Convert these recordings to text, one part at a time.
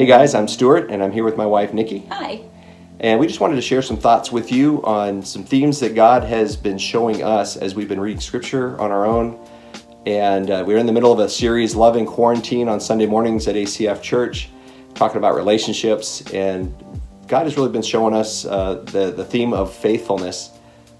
Hey guys, I'm Stuart, and I'm here with my wife, Nikki. Hi. And we just wanted to share some thoughts with you on some themes that God has been showing us as we've been reading Scripture on our own. And we're in the middle of a series, Loving Quarantine, on Sunday mornings at ACF Church, talking about relationships. And God has really been showing us the theme of faithfulness.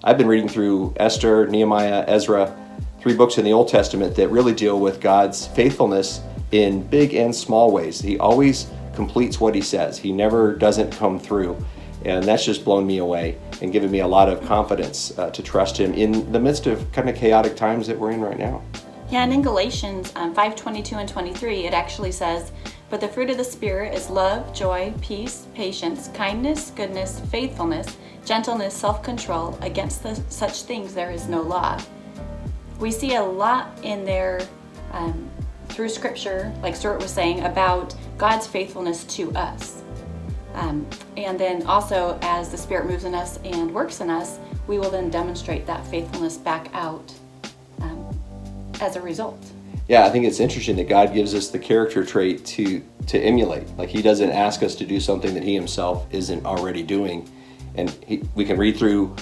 I've been reading through Esther, Nehemiah, Ezra, 3 books in the Old Testament that really deal with God's faithfulness in big and small ways. He always completes what he says. He never doesn't come through. And that's just blown me away and given me a lot of confidence to trust him in the midst of kind of chaotic times that we're in right now. Yeah, and in Galatians 5:22 and 23, it actually says, "But the fruit of the Spirit is love, joy, peace, patience, kindness, goodness, faithfulness, gentleness, self-control. Against such things there is no law." We see a lot in there through Scripture, like Stuart was saying, about God's faithfulness to us. And then also, as the Spirit moves in us and works in us, we will then demonstrate that faithfulness back out as a result. Yeah, I think it's interesting that God gives us the character trait to emulate. Like, he doesn't ask us to do something that he himself isn't already doing. And we can read through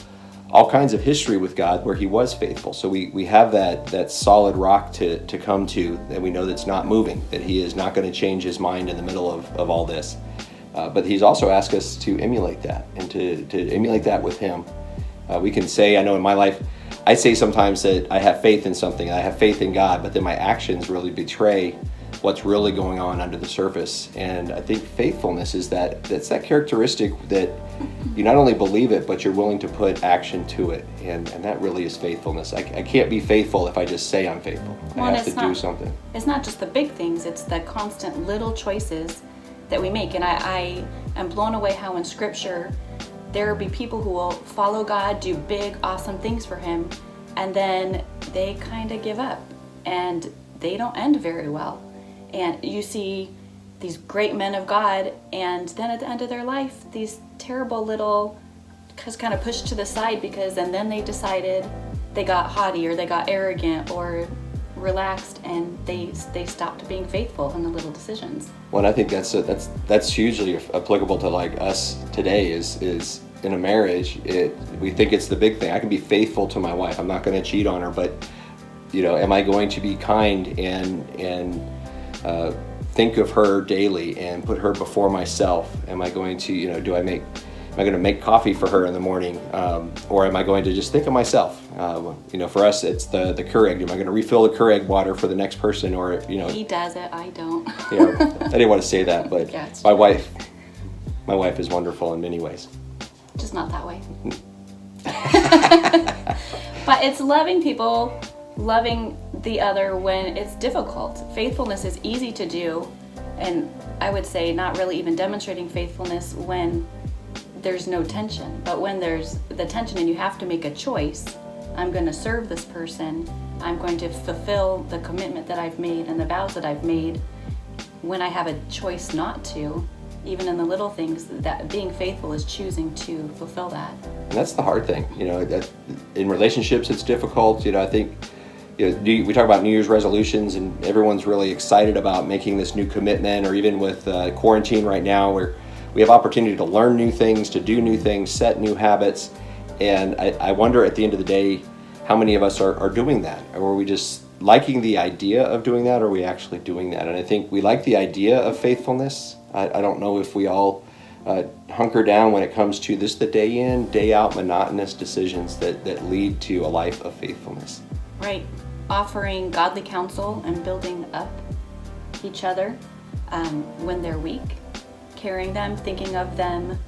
all kinds of history with God where he was faithful. So we have that solid rock to come to, that we know that's not moving, that he is not going to change his mind in the middle of all this. But he's also asked us to emulate that and to emulate that with him. We can say, I know in my life, I say sometimes that I have faith in something, I have faith in God, but then my actions really betray what's really going on under the surface. And I think faithfulness is that's that characteristic that you not only believe it, but you're willing to put action to it. And that really is faithfulness. I can't be faithful if I just say I'm faithful. Well, I have to do something. It's not just the big things, it's the constant little choices that we make. And I am blown away how in Scripture there will be people who will follow God, do big, awesome things for him, and then they kind of give up and they don't end very well. And you see these great men of God, and then at the end of their life, these terrible little, just kind of pushed to the side and then they decided they got haughty or they got arrogant or relaxed, and they stopped being faithful in the little decisions. Well, and I think that's hugely applicable to like us today. Is in a marriage, we think it's the big thing. I can be faithful to my wife. I'm not going to cheat on her, but am I going to be kind and think of her daily and put her before myself? Am I going to am I going to make coffee for her in the morning, or am I going to just think of myself? For us, it's the Keurig. Am I going to refill the Keurig water for the next person, or He does it, I don't. I didn't want to say that, but Yeah, my wife is wonderful in many ways. Just not that way. But it's loving people, loving the other when it's difficult. Faithfulness is easy to do, and I would say not really even demonstrating faithfulness when there's no tension. But when there's the tension and you have to make a choice, I'm going to serve this person, I'm going to fulfill the commitment that I've made and the vows that I've made. When I have a choice not to, even in the little things, that being faithful is choosing to fulfill that. And that's the hard thing. In relationships, it's difficult. I think we talk about New Year's resolutions, and everyone's really excited about making this new commitment, or even with quarantine right now, where we have opportunity to learn new things, to do new things, set new habits. And I wonder at the end of the day, how many of us are doing that? Or are we just liking the idea of doing that, or are we actually doing that? And I think we like the idea of faithfulness. I don't know if we all hunker down when it comes to this, the day in, day out, monotonous decisions that lead to a life of faithfulness. Right. Offering godly counsel and building up each other when they're weak. Carrying them, thinking of them,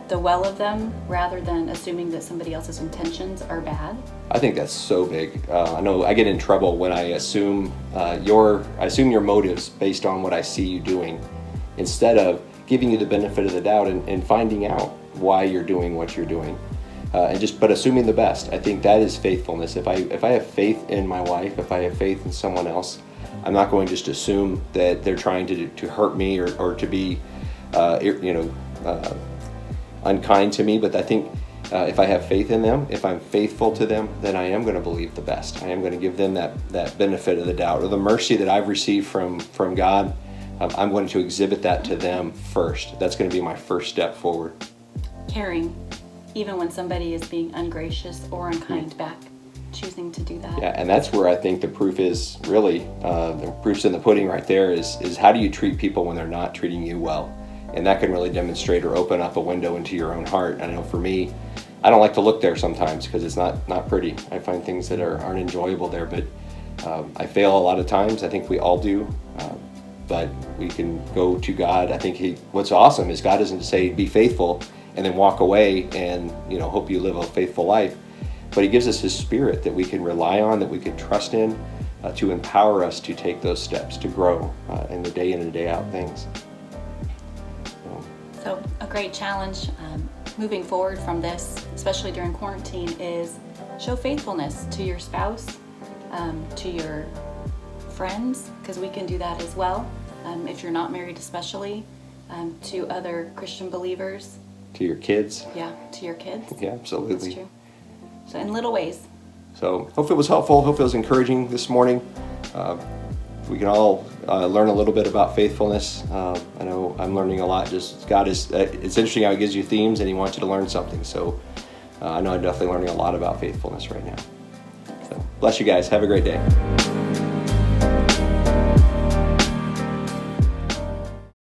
the well of them, rather than assuming that somebody else's intentions are bad. I think that's so big. I know I get in trouble when I assume your motives based on what I see you doing, instead of giving you the benefit of the doubt and finding out why you're doing what you're doing, but assuming the best. I think that is faithfulness. If I have faith in my wife, if I have faith in someone else, I'm not going to just assume that they're trying to hurt me or to be unkind to me. But I think if I have faith in them, if I'm faithful to them, then I am going to believe the best. I am going to give them that benefit of the doubt, or the mercy that I've received from God I'm going to exhibit that to them first. That's going to be my first step forward. Caring, even when somebody is being ungracious or unkind back, choosing to do that. Yeah, and that's where I think the proof is really, the proof's in the pudding right there is how do you treat people when they're not treating you well? And that can really demonstrate or open up a window into your own heart. I know for me, I don't like to look there sometimes because it's not pretty. I find things that aren't enjoyable there, but I fail a lot of times. I think we all do, but we can go to God. I think what's awesome is God doesn't say be faithful and then walk away and hope you live a faithful life, but He gives us His Spirit that we can rely on, that we can trust in, to empower us to take those steps, to grow in the day in and day out things. So a great challenge moving forward from this, especially during quarantine, is show faithfulness to your spouse, to your friends, because we can do that as well, if you're not married especially, to other Christian believers. To your kids. Yeah, to your kids. Yeah, absolutely. That's true. So in little ways. So hopefully it was helpful. Hopefully it was encouraging this morning. We can all learn a little bit about faithfulness. I know I'm learning a lot. Just God is, it's interesting how He gives you themes and He wants you to learn something. So I know I'm definitely learning a lot about faithfulness right now. So bless you guys. Have a great day.